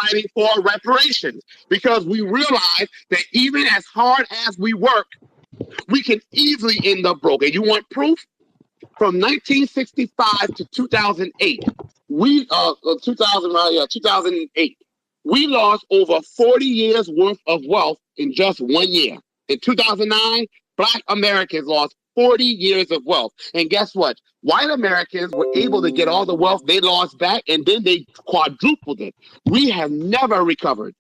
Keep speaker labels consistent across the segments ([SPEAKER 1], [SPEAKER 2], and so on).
[SPEAKER 1] fighting for reparations because we realize that even as hard as we work, we can easily end up broke. And you want proof? From 1965 to 2008, 2008, we lost over 40 years worth of wealth in just 1 year. In 2009, Black Americans lost 40 years of wealth. And guess what? White Americans were able to get all the wealth they lost back, and then they quadrupled it. We have never recovered.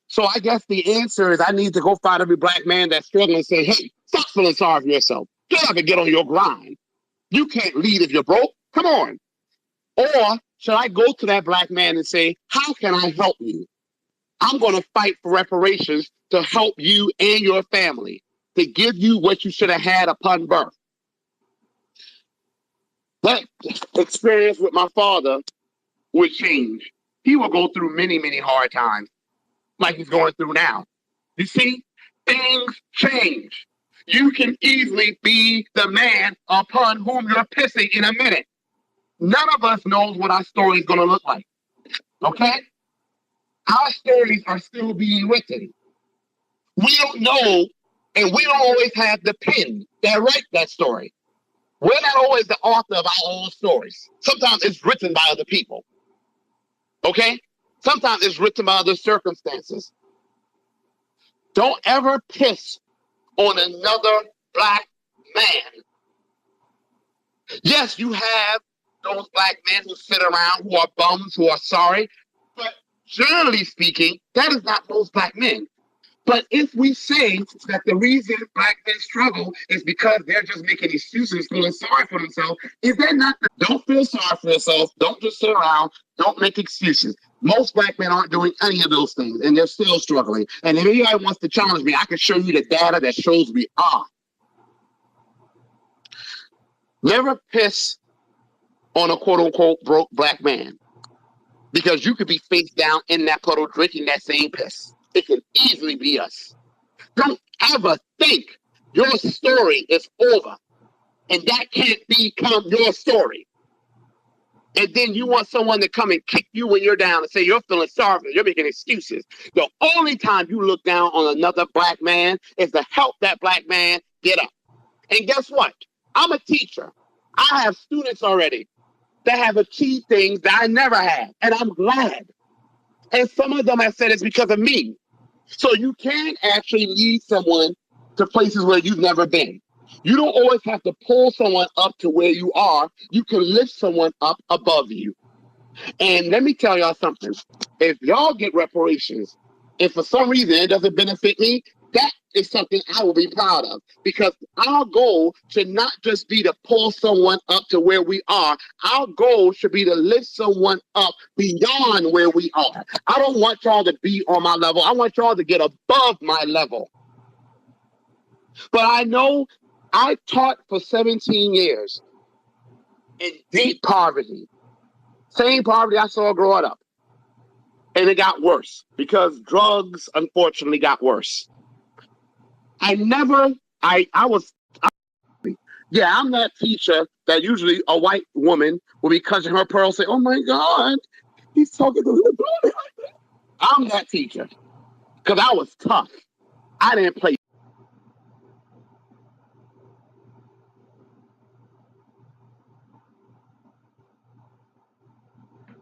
[SPEAKER 1] So I guess the answer is I need to go find every Black man that's struggling and say, hey, stop feeling sorry for yourself. Get up and get on your grind. You can't lead if you're broke. Come on. Or should I go to that Black man and say, how can I help you? I'm going to fight for reparations to help you and your family, to give you what you should have had upon birth. That experience with my father would change. He will go through many, many hard times like he's going through now. You see, things change. You can easily be the man upon whom you're pissing in a minute. None of us knows what our story is going to look like. Okay? Our stories are still being written. We don't know, and we don't always have the pen that writes that story. We're not always the author of our own stories. Sometimes it's written by other people. Okay? Sometimes it's written by other circumstances. Don't ever piss on another Black man. Yes, you have those Black men who sit around, who are bums, who are sorry. But generally speaking, that is not most Black men. But if we say that the reason Black men struggle is because they're just making excuses, feeling sorry for themselves, is that not the... Don't feel sorry for yourself. Don't just sit around. Don't make excuses. Most Black men aren't doing any of those things, and they're still struggling. And if anybody wants to challenge me, I can show you the data that shows we are. Never piss on a quote-unquote broke Black man, because you could be face down in that puddle drinking that same piss. It can easily be us. Don't ever think your story is over and that can't become your story. And then you want someone to come and kick you when you're down and say you're feeling sorry, you're making excuses. The only time you look down on another Black man is to help that Black man get up. And guess what? I'm a teacher. I have students already that have achieved things that I never had, and I'm glad. And some of them have said it's because of me. So you can actually lead someone to places where you've never been. You don't always have to pull someone up to where you are. You can lift someone up above you. And let me tell y'all something. If y'all get reparations, if for some reason it doesn't benefit me, that is something I will be proud of, because our goal should not just be to pull someone up to where we are. Our goal should be to lift someone up beyond where we are. I don't want y'all to be on my level. I want y'all to get above my level. But I know I taught for 17 years in deep poverty. Same poverty I saw growing up. And it got worse because drugs, unfortunately, got worse. I'm that teacher that usually a white woman will be clutching her pearl, say, oh my God, he's talking to the boy. I'm that teacher because I was tough. I didn't play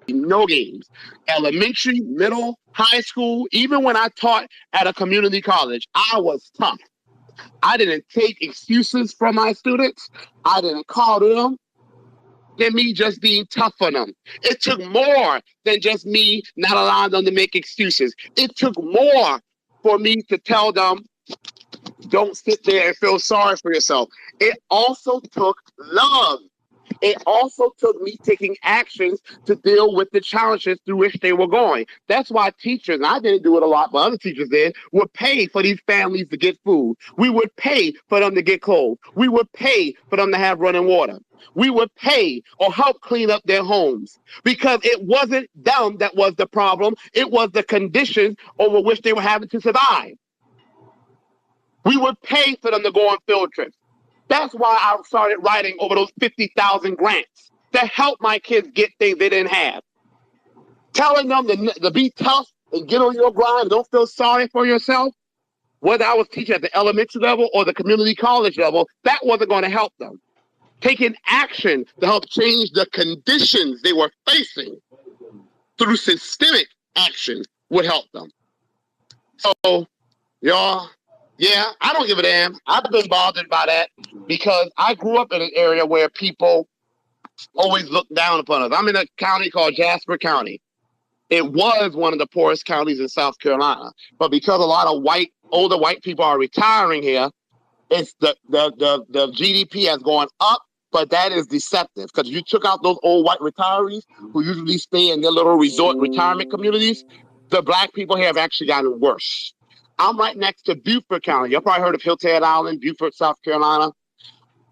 [SPEAKER 1] no games. Elementary, middle, high school, even when I taught at a community college, I was tough. I didn't take excuses from my students. I didn't call them than me just being tough on them. It took more than just me not allowing them to make excuses. It took more for me to tell them, don't sit there and feel sorry for yourself. It also took love. It also took me taking actions to deal with the challenges through which they were going. That's why teachers, and I didn't do it a lot, but other teachers did, would pay for these families to get food. We would pay for them to get clothes. We would pay for them to have running water. We would pay or help clean up their homes, because it wasn't them that was the problem. It was the conditions over which they were having to survive. We would pay for them to go on field trips. That's why I started writing over those 50,000 grants to help my kids get things they didn't have. telling them to be tough and get on your grind and don't feel sorry for yourself, whether I was teaching at the elementary level or the community college level, that wasn't going to help them. Taking action to help change the conditions they were facing through systemic action would help them. So, y'all, yeah, I don't give a damn. I've been bothered by that because I grew up in an area where people always look down upon us. I'm in a county called Jasper County. It was one of the poorest counties in South Carolina, but because a lot of older white people are retiring here, it's the GDP has gone up, but that is deceptive because you took out those old white retirees who usually stay in their little resort retirement communities. The black people here have actually gotten worse. I'm right next to Beaufort County. You've probably heard of Hilton Head Island, Beaufort, South Carolina.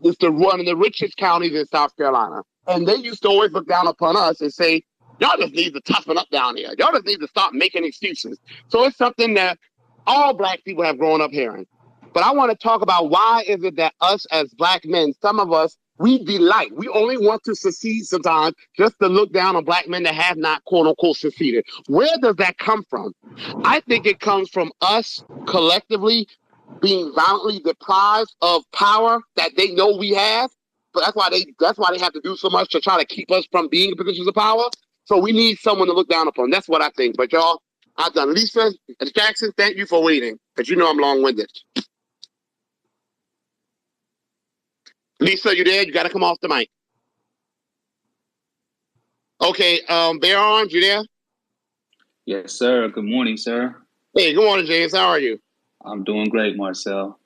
[SPEAKER 1] It's one of the richest counties in South Carolina. And they used to always look down upon us and say, y'all just need to toughen up down here. Y'all just need to stop making excuses. So it's something that all black people have grown up hearing. But I want to talk about why is it that us as black men, some of us, we delight. We only want to succeed sometimes just to look down on black men that have not, quote unquote, succeeded. Where does that come from? I think it comes from us collectively being violently deprived of power that they know we have. But that's why they have to do so much to try to keep us from being in positions of power. So we need someone to look down upon. That's what I think. But y'all, I've done. Lisa and Jackson, thank you for waiting, because you know I'm long-winded. Lisa, you there? You got to come off the mic. Okay, Bear Arms, you there?
[SPEAKER 2] Yes, sir. Good morning, sir.
[SPEAKER 1] Hey, good morning, James. How are you?
[SPEAKER 2] I'm doing great, Marcel.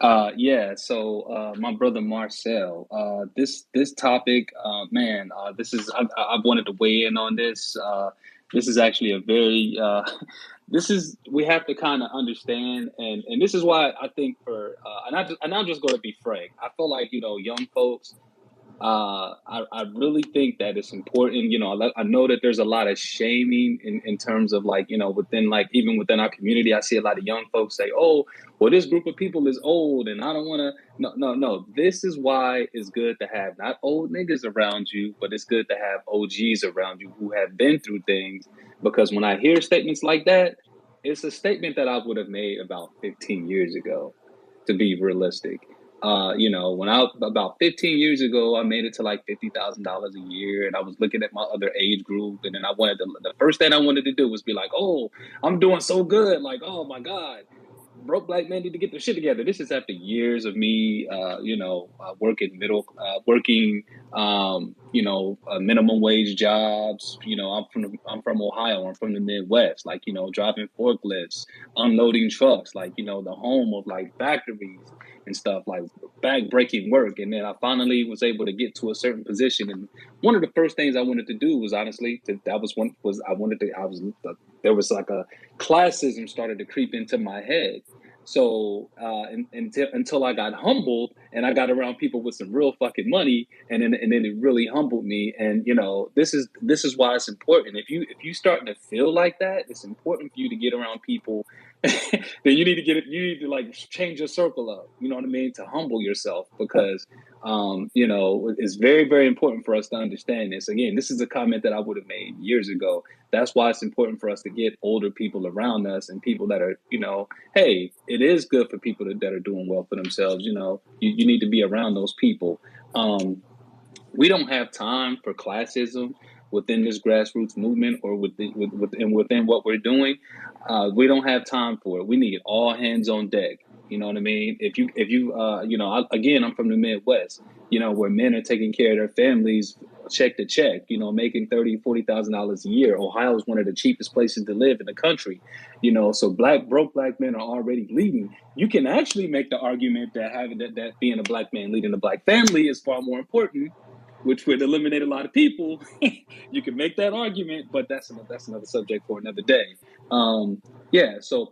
[SPEAKER 2] So my brother Marcel, this topic, man, I've wanted to weigh in on this. This is actually a very we have to kind of understand, and this is why I think and I'm just going to be frank. I feel like young folks. I really think that it's important. I know that there's a lot of shaming in terms of within even within our community. I see a lot of young folks say, "Oh, well, this group of people is old, and I don't want to." No. This is why it's good to have not old niggas around you, but it's good to have OGs around you who have been through things. Because when I hear statements like that, it's a statement that I would have made about 15 years ago, to be realistic. When about 15 years ago, I made it to like $50,000 a year, and I was looking at my other age group, and then the first thing I wanted to do was be like, "Oh, I'm doing so good! Like, oh my God, broke black men need to get their shit together." This is after years of me, working minimum wage jobs. I'm from Ohio. I'm from the Midwest. Driving forklifts, unloading trucks. The home of factories and stuff, back-breaking work. And then I finally was able to get to a certain position. And one of the first things I wanted to do was honestly, there was like a classism started to creep into my head. So until I got humbled and I got around people with some real fucking money, and then it really humbled me. And this is why it's important. If you start to feel like that, it's important for you to get around people. Then you need to change your circle up. You know what I mean? To humble yourself, because it's very, very important for us to understand this. Again, this is a comment that I would have made years ago. That's why it's important for us to get older people around us and people that are, hey, it is good for people that are doing well for themselves. You need to be around those people. We don't have time for classism within this grassroots movement or within what we're doing. We don't have time for it. We need all hands on deck. You know what I mean? Again, I'm from the Midwest, where men are taking care of their families check to check, making $30,000, $40,000 a year. Ohio is one of the cheapest places to live in the country, so broke black men are already leading. You can actually make the argument that being a black man leading a black family is far more important, which would eliminate a lot of people. You can make that argument, but that's another subject for another day. So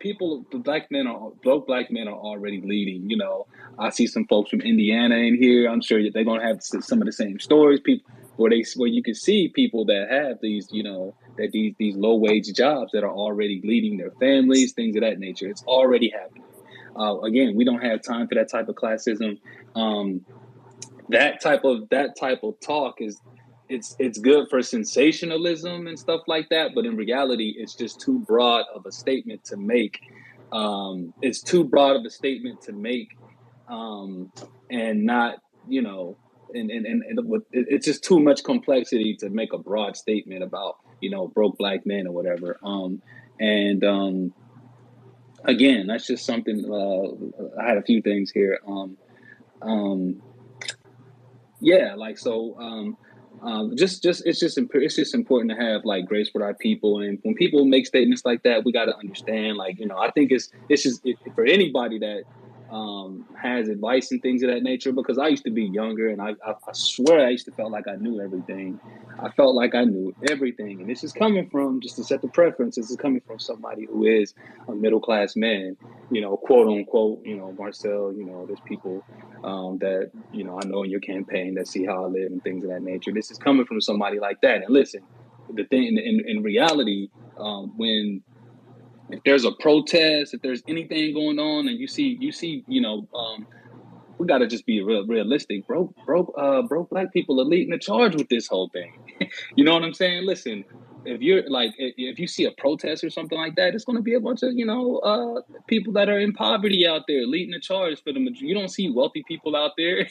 [SPEAKER 2] broke black men are already leading. I see some folks from Indiana in here. I'm sure they're gonna have some of the same stories. People where you can see people that have these, these low wage jobs that are already leading their families, things of that nature. It's already happening. Again, we don't have time for that type of classism. That type of talk is it's good for sensationalism and stuff like that, but in reality, it's just too broad of a statement to make. It's too broad of a statement to make, and not, you know, and it's just too much complexity to make a broad statement about, you know, broke black men or whatever. And Again, that's just something. I had a few things here. Um, yeah, like so. Just it's just important to have like grace with our people, and when people make statements like that, we got to understand. Like, you know, I think it's just for anybody that has advice and things of that nature. Because I used to be younger, and I swear I used to felt like I knew everything. I felt like I knew everything, and this is coming from, just to set the preference. This is coming from somebody who is a middle class man, you know, quote unquote. You know, Marcel. You know, there's people that, you know, I know in your campaign that see how I live and things of that nature. This is coming from somebody like that. And listen, the thing in reality, when if there's a protest, if there's anything going on, and you see, you know, we got to just be realistic. Broke black people are leading the charge with this whole thing. You know what I'm saying? Listen, if you're like, if you see a protest or something like that, it's going to be a bunch of, you know, people that are in poverty out there leading the charge for them. You don't see wealthy people out there.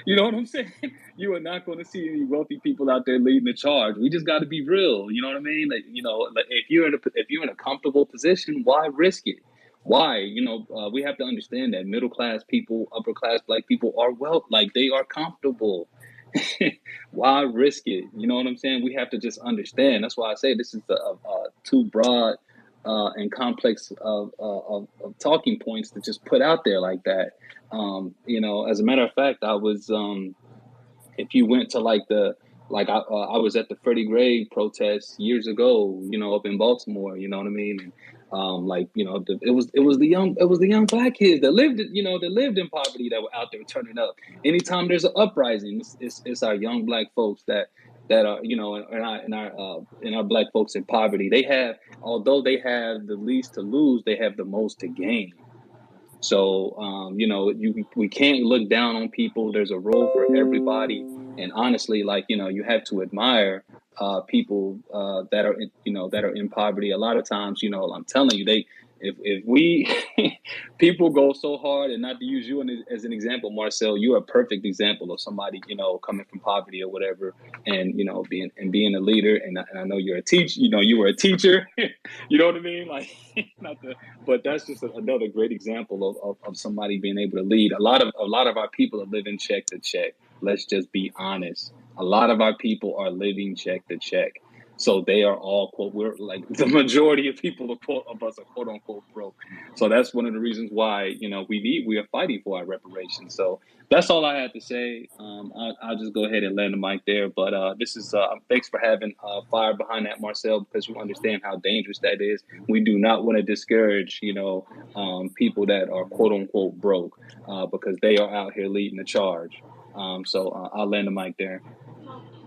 [SPEAKER 2] You know what I'm saying? You are not going to see any wealthy people out there leading the charge. We just got to be real. You know what I mean? Like, you know, like if you're in a comfortable position, why risk it? Why? You know, we have to understand that middle class people, upper class black people are like they are comfortable. Why risk it? You know what I'm saying? We have to just understand. That's why I say this is a too broad and complex of talking points to just put out there like that. You know, as a matter of fact, I was if you went to like I was at the Freddie Gray protest years ago, you know, up in Baltimore. You know what I mean? And, like, you know, it was the young black kids that lived, you know, that lived in poverty that were out there turning up. Anytime there's an uprising, it's our young black folks that are, you know, in our black folks in poverty. They have, although they have the least to lose, they have the most to gain. So, you know, we can't look down on people. There's a role for everybody. And honestly, like, you know, you have to admire people that are, you know, that are in poverty. A lot of times, you know, I'm telling you, if we people go so hard, and not to use you as an example, Marcel, you're a perfect example of somebody, you know, coming from poverty or whatever, and, you know, being a leader. And I know you're a teacher, you know, you were a teacher, you know what I mean? Like, but that's just another great example of somebody being able to lead. A lot of our people are living check to check. Let's just be honest. A lot of our people are living check to check. So they are all, quote, we're like, the majority of people of us are, quote unquote, broke. So that's one of the reasons why, you know, we are fighting for our reparations. So that's all I had to say. I'll just go ahead and land the mic there. But this is thanks for having fire behind that, Marcel, because you understand how dangerous that is. We do not want to discourage, you know, people that are, quote unquote, broke, because they are out here leading the charge. So I'll land the mic there.